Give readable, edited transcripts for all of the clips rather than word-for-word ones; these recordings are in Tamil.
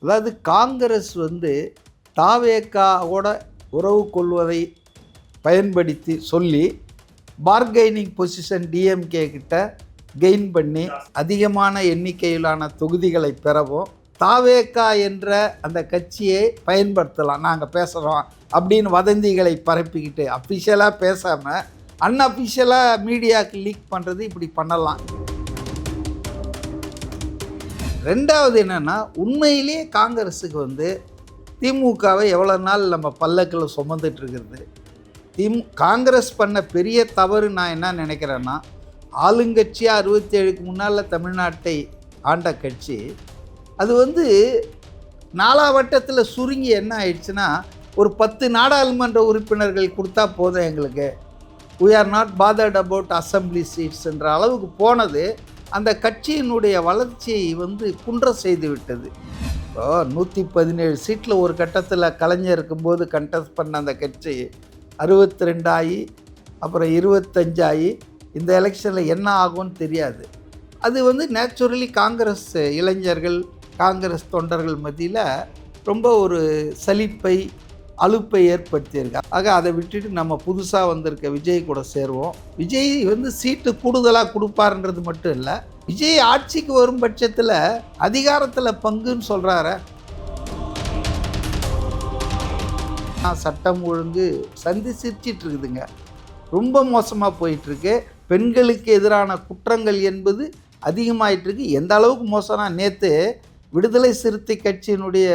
அதாவது காங்கிரஸ் தாவேகாவோட உறவு கொள்வதை பயன்படுத்தி சொல்லி பார்கெனிங் பொசிஷன் டிஎம்கே கிட்ட கெயின் பண்ணி அதிகமான எண்ணிக்கையிலான தொகுதிகளை பெறவும் தாவேகா என்ற அந்த கட்சியை பயன்படுத்தலாம், நாங்கள் பேசுகிறோம் அப்படின்னு வதந்திகளை பரப்பிக்கிட்டு அஃபிஷியலாக பேசாமல் அன்அஃபிஷியலாக மீடியாவுக்கு லீக் பண்ணுறது இப்படி பண்ணலாம். ரெண்டாவது என்னென்னா, உண்மையிலேயே காங்கிரஸுக்கு திமுகவை எவ்வளோ நாள் நம்ம பல்லக்கில் சுமந்துட்டு இருக்கிறது. காங்கிரஸ் பண்ண பெரிய தவறு நான் என்ன நினைக்கிறேன்னா, ஆளுங்கட்சியாக 67க்கு முன்னால் தமிழ்நாட்டை ஆண்ட கட்சி அது நாலாவட்டத்தில் சுருங்கி என்ன ஆயிடுச்சுன்னா, ஒரு 10 நாடாளுமன்ற உறுப்பினர்கள் கொடுத்தா போதும் எங்களுக்கு, we are not bothered about assembly seats என்ற அளவுக்கு போனது அந்த கட்சியினுடைய வளர்ச்சியை குன்ற செய்து விட்டது. இப்போ 117 சீட்டில் ஒரு கட்டத்தில் கலைஞர் இருக்கும்போது கண்டெஸ்ட் பண்ண அந்த கட்சி 62 ஆகி அப்புறம் 25 ஆகி இந்த எலெக்ஷனில் என்ன ஆகும்னு தெரியாது. அது நேச்சுரலி காங்கிரஸ் இளைஞர்கள் காங்கிரஸ் தொண்டர்கள் மத்தியில் ரொம்ப ஒரு சலிப்பை அலுப்பை ஏற்படுத்தியிருக்கு. ஆக அதை விட்டுட்டு நம்ம புதுசாக வந்திருக்க விஜய் கூட சேருவோம். விஜய் சீட்டு கூடுதலாக கொடுப்பாருன்றது மட்டும் இல்லை, விஜய் ஆட்சிக்கு வரும் பட்சத்தில் அதிகாரத்தில் பங்குன்னு சொல்கிறாரு. சட்டம் ஒழுங்கு சிரிச்சிட்டு இருக்குதுங்க, ரொம்ப மோசமாக போயிட்டுருக்கு. பெண்களுக்கு எதிரான குற்றங்கள் என்பது அதிகமாயிட்டிருக்கு. எந்த அளவுக்கு மோசம்னா, நேற்று விடுதலை சிறுத்தை கட்சியினுடைய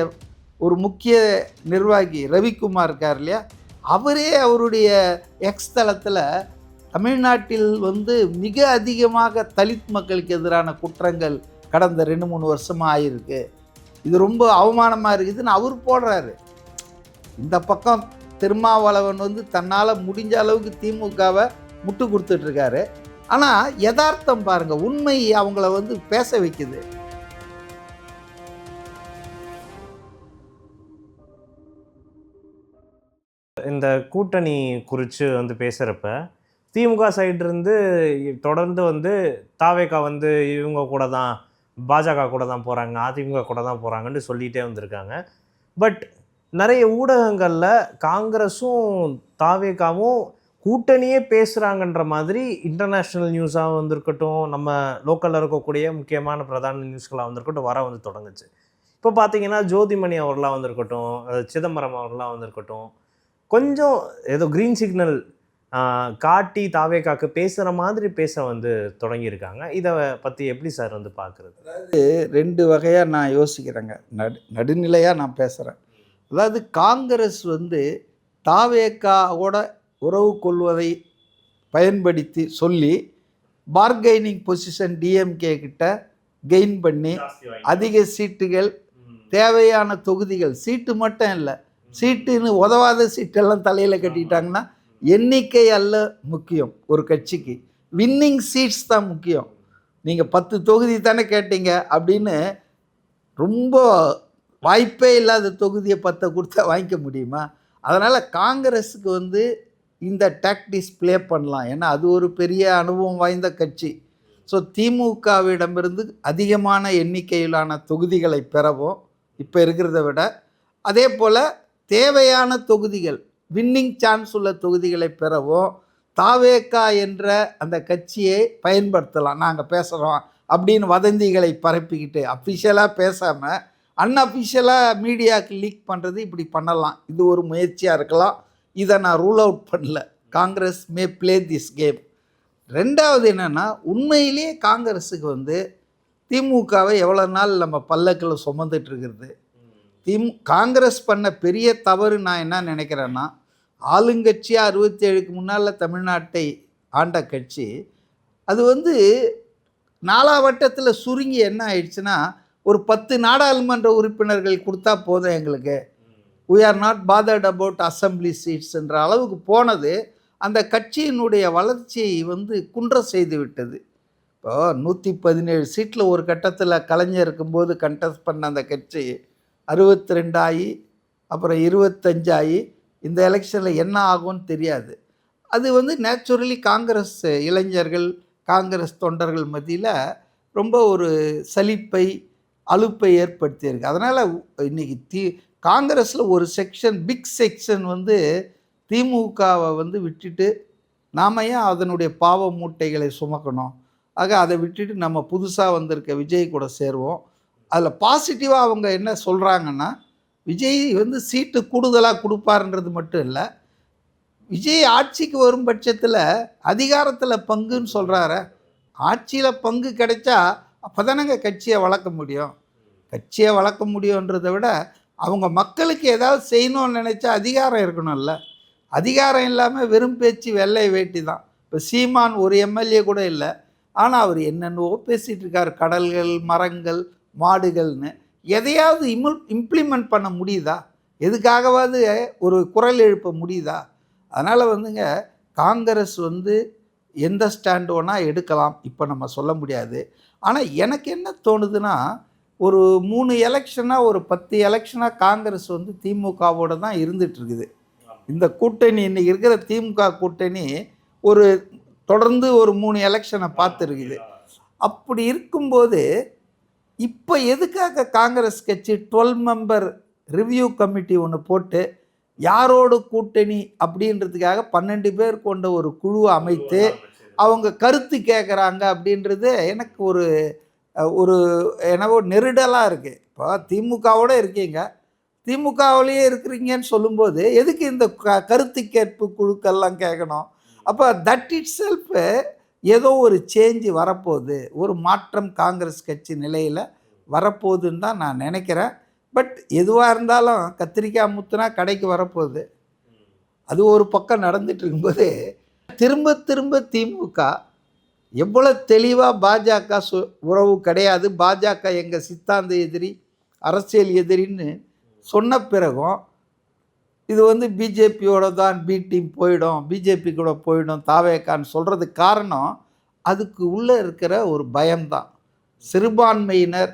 ஒரு முக்கிய நிர்வாகி ரவிக்குமார் இருக்கார் இல்லையா, அவரே அவருடைய எக்ஸ் தளத்தில் தமிழ்நாட்டில் மிக அதிகமாக தலித் மக்களுக்கு எதிரான குற்றங்கள் கடந்த 2-3 வருஷமாக ஆகிருக்கு, இது ரொம்ப அவமானமாக இருக்குதுன்னு அவர் போடுறாரு. இந்த பக்கம் திருமாவளவன் தன்னால் முடிஞ்ச அளவுக்கு திமுகவை முட்டு கொடுத்துட்ருக்காரு. ஆனால் யதார்த்தம் பாருங்கள், உண்மை அவங்கள பேச வைக்குது. இந்த கூட்டணி குறித்து பேசுகிறப்ப திமுக சைட்லேருந்து தொடர்ந்து தாவேகா இவங்க கூட தான், பாஜக கூட தான் போகிறாங்க, அதிமுக கூட தான் போகிறாங்கன்னு சொல்லிகிட்டே வந்திருக்காங்க. பட் நிறைய ஊடகங்களில் காங்கிரஸும் தாவேகாவும் கூட்டணியே பேசுகிறாங்கன்ற மாதிரி இன்டர்நேஷ்னல் நியூஸாக இருக்கட்டும், நம்ம லோக்கலில் இருக்கக்கூடிய முக்கியமான பிரதான நியூஸ்களாக இருக்கட்டும் வர தொடங்குச்சு. இப்போ பார்த்தீங்கன்னா ஜோதிமணி அவர்களாக இருக்கட்டும், சிதம்பரம் அவர்களாக இருக்கட்டும், கொஞ்சம் ஏதோ க்ரீன் சிக்னல் காட்டி தாவேகாக்கு பேசுகிற மாதிரி பேச தொடங்கியிருக்காங்க. இதை பற்றி எப்படி சார் பார்க்குறது? அதாவது 2 வகையாக நான் யோசிக்கிறேங்க, நடுநிலையாக நான் பேசுகிறேன். அதாவது காங்கிரஸ் தாவேகாவோட உறவு கொள்வதை பயன்படுத்தி சொல்லி பார்கெனிங் பொசிஷன் டிஎம்கே கிட்ட கெயின் பண்ணி அதிக சீட்டுகள், தேவையான தொகுதிகள், சீட்டு மட்டும் இல்லை, சீட்டுன்னு உதவாத சீட்டெல்லாம் தலையில் கட்டிட்டாங்கன்னா எண்ணிக்கை அல்ல முக்கியம். ஒரு கட்சிக்கு வின்னிங் சீட்ஸ் தான் முக்கியம். நீங்கள் 10 தொகுதி தானே கேட்டீங்க அப்படின்னு ரொம்ப வாய்ப்பே இல்லாத தொகுதியை 10 கொடுத்தா வாங்கிக்க முடியுமா? அதனால் காங்கிரஸுக்கு இந்த டாக்டிக்ஸ் ப்ளே பண்ணலாம். ஏன்னா அது ஒரு பெரிய அனுபவம் வாய்ந்த கட்சி. ஸோ திமுகவிடமிருந்து அதிகமான எண்ணிக்கையிலான தொகுதிகளை பெறவும் இப்போ இருக்கிறத விட, அதே போல் தேவையான தொகுதிகள், வின்னிங் சான்ஸ் உள்ள தொகுதிகளை பெறவும் தாவேகா என்ற அந்த கட்சியை பயன்படுத்தலாம், நாங்கள் பேசுகிறோம் அப்படின்னு வதந்திகளை பரப்பிக்கிட்டு அஃபிஷியலாக பேசாமல் அன்அஃபிஷியலாக மீடியாவுக்கு லீக் பண்ணுறது இப்படி பண்ணலாம். இது ஒரு முயற்சியாக இருக்கலாம். இதை நான் ரூல் அவுட் பண்ணல. காங்கிரஸ் மே ப்ளே திஸ் கேம். ரெண்டாவது என்னென்னா, உண்மையிலேயே காங்கிரஸுக்கு திமுகவை எவ்வளோ நாள் நம்ம பல்லக்கில் சுமந்துட்டு இருக்கிறது. காங்கிரஸ் பண்ண பெரிய தவறு நான் என்ன நினைக்கிறேன்னா, ஆளுங்கட்சியாக 67க்கு முன்னால் தமிழ்நாட்டை ஆண்ட கட்சி அது நாலாவட்டத்தில் சுருங்கி என்ன ஆயிடுச்சுன்னா, ஒரு 10 நாடாளுமன்ற உறுப்பினர்கள் கொடுத்தா போதும் எங்களுக்கு, we are not bothered about assembly seats என்ற அளவுக்கு போனது அந்த கட்சியினுடைய வளர்ச்சியை குன்ற செய்து விட்டது. இப்போ 117 சீட்டில் ஒரு கட்டத்தில் கலைஞர் இருக்கும்போது கண்டெஸ்ட் பண்ண அந்த கட்சி 62 ஆகி அப்புறம் 25 ஆகி இந்த எலெக்ஷனில் என்ன ஆகும்னு தெரியாது. அது நேச்சுரலி காங்கிரஸ் இளைஞர்கள் காங்கிரஸ் தொண்டர்கள் மத்தியில் ரொம்ப ஒரு சலிப்பை அலுப்பை ஏற்படுத்தியிருக்கு. அதனால் இன்னைக்கு காங்கிரஸில் ஒரு செக்ஷன், பிக் செக்ஷன் வந்து திமுகவை வந்து விட்டுட்டு நாம் ஏன் அதனுடைய பாவ மூட்டைகளை சுமக்கணும், ஆக அதை விட்டுட்டு நம்ம புதுசாக வந்திருக்க விஜய் கூட சேருவோம். அதில் பாசிட்டிவாக அவங்க என்ன சொல்கிறாங்கன்னா, விஜய் வந்து சீட்டு கூடுதலாக கொடுப்பாருன்றது மட்டும் இல்லை, விஜய் ஆட்சிக்கு வரும் பட்சத்தில் அதிகாரத்தில் பங்குன்னு சொல்கிறாரு. ஆட்சியில் பங்கு கிடைச்சா அப்போ தானங்க கட்சியை வளர்க்க முடியும். கட்சியை வளர்க்க முடியுன்றதை விட அவங்க மக்களுக்கு ஏதாவது செய்யணும்னு நினச்சா அதிகாரம் இருக்கணும்ல. அதிகாரம் இல்லாமல் வெறும் பேச்சு வெள்ளை வேட்டி தான். இப்போ சீமான் ஒரு எம்எல்ஏ கூட இல்லை, ஆனால் அவர் என்னென்னவோ பேசிகிட்டு இருக்கார். கடல்கள், மரங்கள், மாடுகள்னு எதையாவது இம்ப்ளிமெண்ட் பண்ண முடியுதா? எதுக்காகவாவது ஒரு குரல் எழுப்ப முடியுதா? அதனால் வந்துங்க காங்கிரஸ் வந்து எந்த ஸ்டாண்டு வேணால் எடுக்கலாம், இப்போ நம்ம சொல்ல முடியாது. ஆனால் எனக்கு என்ன தோணுதுன்னா, ஒரு 3 எலெக்ஷனாக ஒரு 10 எலெக்ஷனாக காங்கிரஸ் வந்து திமுகவோட தான் இருந்துகிட்ருக்குது. இந்த கூட்டணி இன்றைக்கி இருக்கிற திமுக கூட்டணி ஒரு தொடர்ந்து ஒரு 3 எலெக்ஷனை பார்த்துருக்குது. அப்படி இருக்கும்போது இப்போ எதுக்காக காங்கிரஸ் கட்சி 12 மெம்பர் ரிவ்யூ கமிட்டி ஒன்று போட்டு யாரோட கூட்டணி அப்படின்றதுக்காக 12 பேர் கொண்ட ஒரு குழுவை அமைத்து அவங்க கருத்து கேட்குறாங்க அப்படின்றது எனக்கு ஒரு என்னவோ நெருடலாக இருக்குது. இப்போ திமுகவோடு இருக்கீங்க, திமுகவிலேயே இருக்கிறீங்கன்னு சொல்லும்போது எதுக்கு இந்த கருத்து கேட்பு குழுக்கள்லாம் கேட்கணும்? அப்போ தட் இட் செல்ஃப் ஏதோ ஒரு சேஞ்சு வரப்போகுது, ஒரு மாற்றம் காங்கிரஸ் கட்சி நிலையில் வரப்போகுதுன்னு தான் நான் நினைக்கிறேன். பட் எதுவாக இருந்தாலும் கத்திரிக்காய் முத்துனா கடைக்கு வரப்போகுது. அது ஒரு பக்கம் நடந்துட்டு இருக்கும்போது திரும்ப திரும்ப திமுக எவ்வளோ தெளிவாக பாஜக உறவு கிடையாது, பாஜக எங்கள் சித்தாந்த எதிரி, அரசியல் எதிரின்னு சொன்ன பிறகும் இது வந்து பிஜேபியோட தான் பி டீம் போயிடும், பிஜேபி கூட போயிடும் தாவேக்கான்னு சொல்கிறதுக்கு காரணம் அதுக்கு உள்ளே இருக்கிற ஒரு பயம்தான். சிறுபான்மையினர்,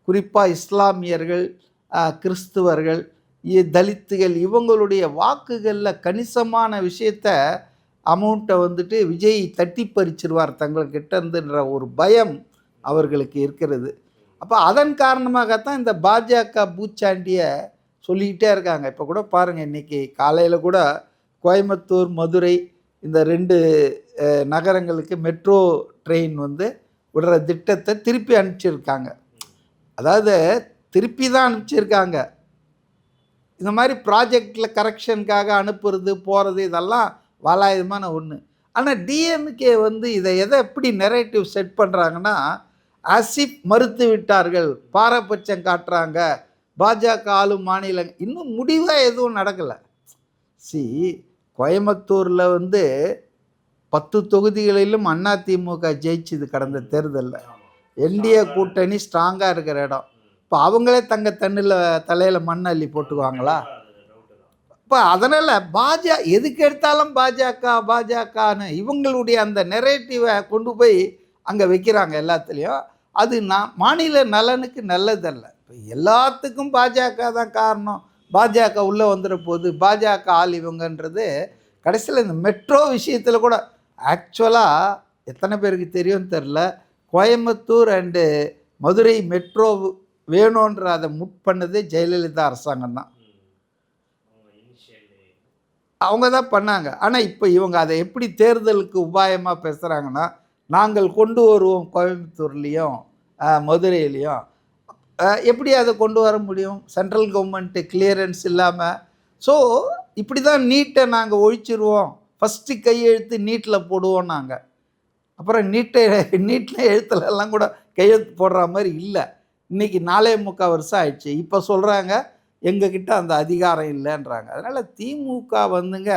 குறிப்பாக இஸ்லாமியர்கள், கிறிஸ்துவர்கள், தலித்துகள் இவங்களுடைய வாக்குகளில் கணிசமான விஷயத்தை அமௌண்ட்டை வந்துட்டு விஜய் தட்டி பறிச்சிருவார் தங்கள்கிட்ட இருந்துன்ற ஒரு பயம் அவர்களுக்கு இருக்கிறது. அப்போ அதன் காரணமாகத்தான் இந்த பாஜக பூச்சாண்டியை சொல்லிக்கிட்டே இருக்காங்க. இப்போ கூட பாருங்கள், இன்றைக்கி காலையில் கூட கோயம்புத்தூர், மதுரை இந்த 2 நகரங்களுக்கு மெட்ரோ ட்ரெயின் வந்து விடுற திட்டத்தை திருப்பி அனுப்பிச்சிருக்காங்க. அதாவது திருப்பி தான் அனுப்பிச்சிருக்காங்க. இந்த மாதிரி ப்ராஜெக்டில் கரெக்ஷனுக்காக அனுப்புறது போகிறது இதெல்லாம் வாலாயுதமான ஒன்று. ஆனால் டிஎம்கே வந்து இதை எப்படி நெரேட்டிவ் செட் பண்ணுறாங்கன்னா, ஆசிப் மறுத்து விட்டார்கள், பாரபட்சம் காட்டுறாங்க, பாஜக ஆளும் மாநிலம் இன்னும் முடிவாக எதுவும் நடக்கலை. கோயம்புத்தூரில் வந்து 10 தொகுதிகளிலும் அதிமுக ஜெயிச்சுது கடந்த தேர்தலில். என்டிஏ கூட்டணி ஸ்ட்ராங்காக இருக்கிற இடம். இப்போ அவங்களே தலையில் மண் அள்ளி போட்டுக்குவாங்களா? இப்போ அதனால் எதுக்கு எடுத்தாலும் பாஜகன்னு இவங்களுடைய அந்த நெரேட்டிவை கொண்டு போய் அங்கே வைக்கிறாங்க எல்லாத்துலேயும். அது மாநில நலனுக்கு நல்லதல்ல. இப்போ எல்லாத்துக்கும் பாஜக தான் காரணம், பாஜக உள்ளே வந்துட போது, பாஜக ஆள் இவங்கன்றது கடைசியில் இந்த மெட்ரோ விஷயத்தில் கூட ஆக்சுவலாக எத்தனை பேருக்கு தெரியும் தெரில, கோயம்புத்தூர் அண்டு மதுரை மெட்ரோ வேணுன்ற அதை பண்ணது ஜெயலலிதா அரசாங்கம் தான். அவங்க தான் பண்ணாங்க. ஆனால் இப்போ இவங்க அதை எப்படி தேர்தலுக்கு உபாயமாக பேசுகிறாங்கன்னா, நாங்கள் கொண்டு வருவோம் கோயம்புத்தூர்லேயும் மதுரையிலையும். எப்படி அதை கொண்டு வர முடியும்? சென்ட்ரல் கவர்மெண்ட்டு கிளியரன்ஸ் இல்லாமல். ஸோ இப்படி தான் நீட்டை நாங்கள் ஒழிச்சிருவோம், ஃபஸ்ட்டு கையெழுத்து நீட்டில் போடுவோம் நாங்கள். அப்புறம் நீட்டில் எழுத்துலலாம் கூட கையெழுத்து போடுற மாதிரி இல்லை. இன்றைக்கி 4.25 வருஷம் ஆயிடுச்சு. இப்போ சொல்கிறாங்க எங்ககிட்ட அந்த அதிகாரம் இல்லைன்றாங்க. அதனால் திமுக வந்துங்க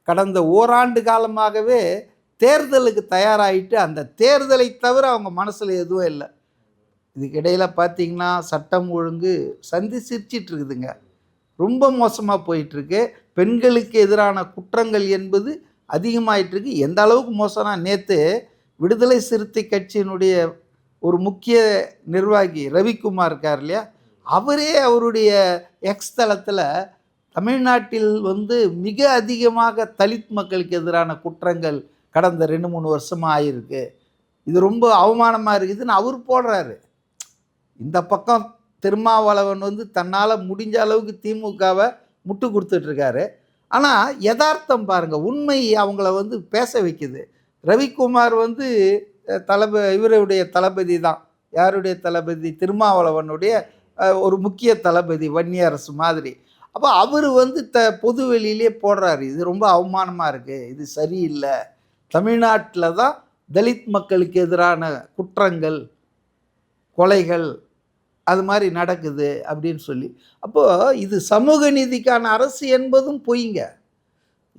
கடந்த ஓராண்டு காலமாகவே தேர்தலுக்கு தயாராகிட்டு அந்த தேர்தலை தவிர அவங்க மனசில் எதுவும் இல்லை. இதுக்கிடையில் பார்த்திங்கன்னா சட்டம் ஒழுங்கு சிரிச்சிட்டு இருக்குதுங்க, ரொம்ப மோசமாக போயிட்டுருக்கு. பெண்களுக்கு எதிரான குற்றங்கள் என்பது அதிகமாகிட்டுருக்கு. எந்த அளவுக்கு மோசம்னா, நேற்று விடுதலை சிறுத்தை கட்சியினுடைய ஒரு முக்கிய நிர்வாகி ரவிக்குமார் இருக்கார் இல்லையா, அவரே அவருடைய எக்ஸ் தளத்தில் தமிழ்நாட்டில் வந்து மிக அதிகமாக தலித் மக்களுக்கு எதிரான குற்றங்கள் கடந்த 2-3 வருஷமாக ஆகிருக்கு, இது ரொம்ப அவமானமாக இருக்குதுன்னு அவர் போடுறாரு. இந்த பக்கம் திருமாவளவன் வந்து தன்னால் முடிஞ்ச அளவுக்கு திமுகவை முட்டு கொடுத்துட்ருக்காரு. ஆனால் யதார்த்தம் பாருங்கள், உண்மை அவங்கள வந்து பேச வைக்குது. ரவிக்குமார் வந்து இவருடைய தளபதி தான். யாருடைய தளபதி? திருமாவளவனுடைய ஒரு முக்கிய தளபதி, வன்னியரசு மாதிரி. அப்போ அவர் வந்து பொது வெளியிலே போடுறாரு, இது ரொம்ப அவமானமாக இருக்குது, இது சரியில்லை, தமிழ்நாட்டில் தான் தலித் மக்களுக்கு எதிரான குற்றங்கள், கொலைகள் அது மாதிரி நடக்குது அப்படின்னு சொல்லி. அப்போது இது சமூக நீதிக்கான அரசு என்பதும் பொய்ங்க.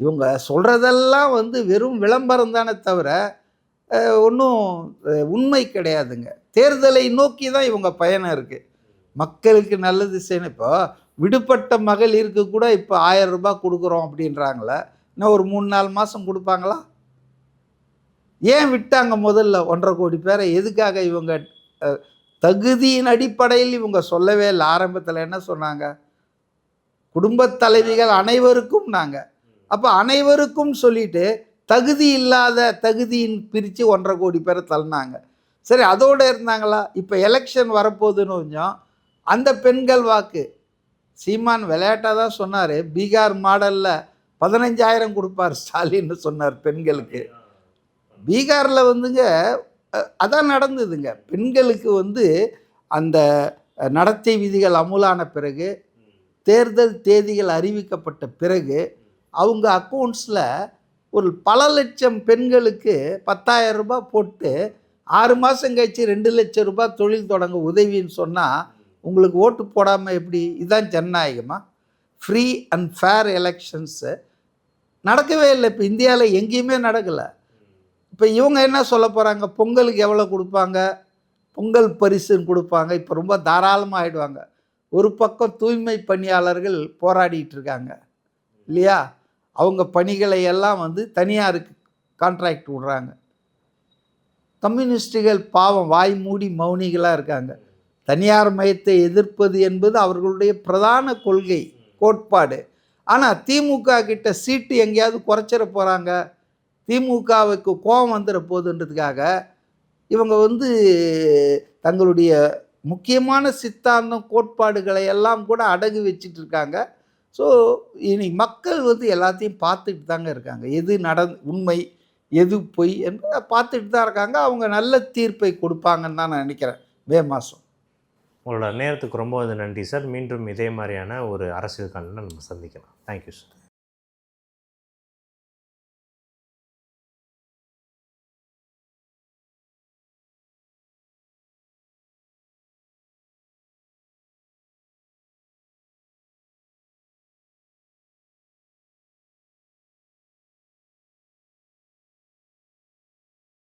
இவங்க சொல்கிறதெல்லாம் வந்து வெறும் விளம்பரம் தானே தவிர ஒன்றும் உண்மை கிடையாதுங்க. தேர்தலை நோக்கி தான் இவங்க பயணம் இருக்குது. மக்களுக்கு நல்லது செய்யணும். இப்போ விடுபட்ட மகளிருக்கு கூட இப்போ 1000 ரூபாய் கொடுக்குறோம் அப்படின்றாங்களே, இன்னும் ஒரு 3-4 மாதம் கொடுப்பாங்களா? ஏன் விட்டாங்க முதல்ல 1.5 கோடி பேரை? எதுக்காக? இவங்க தகுதியின் அடிப்படையில் இவங்க சொல்லவே இல்லை. ஆரம்பத்தில் என்ன சொன்னாங்க? குடும்பத் தலைவிகள் அனைவருக்கும் நாங்கள். அப்போ அனைவருக்கும் சொல்லிட்டு தகுதி இல்லாத தகுதியின் பிரித்து 1.5 கோடி பேரை தள்ளினாங்க. சரி, அதோடு இருந்தாங்களா? இப்போ எலெக்ஷன் வரப்போகுதுன்னு கொஞ்சம் அந்த பெண்கள் வாக்கு, சீமான் விளையாட்டாக தான் சொன்னார், பீகார் மாடலில் 15,000 கொடுப்பார் ஸ்டாலின்னு சொன்னார் பெண்களுக்கு. பீகாரில் வந்துங்க அதான் நடந்ததுங்க. பெண்களுக்கு வந்து அந்த நடத்தை விதிகள் அமுலான பிறகு, தேர்தல் தேதிகள் அறிவிக்கப்பட்ட பிறகு, அவங்க அக்கௌண்ட்ஸில் ஒரு பல லட்சம் பெண்களுக்கு 10,000 ரூபாய் போட்டு 6 மாதம் கழிச்சு 2 லட்சம் ரூபாய் தொழில் தொடங்க உதவின்னு சொன்னால் உங்களுக்கு ஓட்டு போடாமல் எப்படி? இதுதான் ஜனநாயகமா? ஃப்ரீ அண்ட் ஃபேர் எலெக்ஷன்ஸு நடக்கவே இல்லை. இப்போ இந்தியாவில் எங்கேயுமே நடக்கலை. இப்போ இவங்க என்ன சொல்ல போகிறாங்க? பொங்கலுக்கு எவ்வளோ கொடுப்பாங்க? பொங்கல் பரிசுன்னு கொடுப்பாங்க. இப்போ ரொம்ப தாராளமாக ஆகிடுவாங்க. ஒரு பக்கம் தூய்மை பணியாளர்கள் போராடிட்டு இருக்காங்க இல்லையா? அவங்க பணிகளை எல்லாம் வந்து தனியாருக்கு கான்ட்ராக்ட் விடுறாங்க. கம்யூனிஸ்டுகள் பாவம் வாய் மூடி மௌனிகளாக இருக்காங்க. தனியார் மயத்தை எதிர்ப்பது என்பது அவர்களுடைய பிரதான கொள்கை, கோட்பாடு. ஆனால் திமுக கிட்ட சீட்டு எங்கேயாவது குறைச்சிட போகிறாங்க, திமுகவுக்கு கோபம் வந்துட போகுதுன்றதுக்காக இவங்க வந்து தங்களுடைய முக்கியமான சித்தாந்தம், கோட்பாடுகளை எல்லாம் கூட அடகு வச்சிட்டு இருக்காங்க. ஸோ இனி மக்கள் வந்து எல்லாத்தையும் பார்த்துட்டு தாங்க இருக்காங்க. எது உண்மை, எது பொய் என்பதை பார்த்துட்டு தான் இருக்காங்க. அவங்க நல்ல தீர்ப்பை கொடுப்பாங்கன்னு தான் நான் நினைக்கிறேன் மே மாதம். உங்களோட நேரத்துக்கு ரொம்ப நன்றி சார். மீண்டும் இதே மாதிரியான ஒரு அரசியல் காணொளியில் நம்ம சந்திக்கலாம். Thank you sir.